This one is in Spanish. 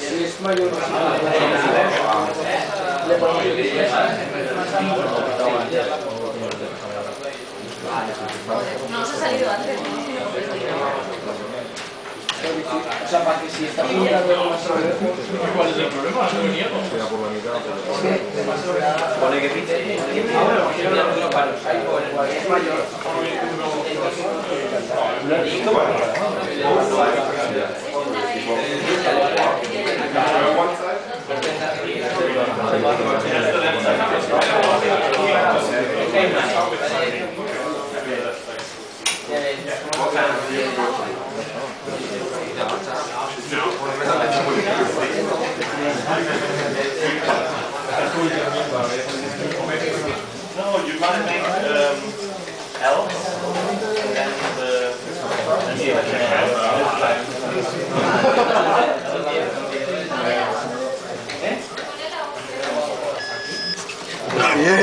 Es mayor. No, se ha salido antes. O sea, para que si está pintado demasiado lejos... ¿Cuál es el problema? No lo niego. Queda por la mitad, Es que demasiado... Pone que pinte. Ahora, los paros. Es mayor. No, you might make L and then Yeah.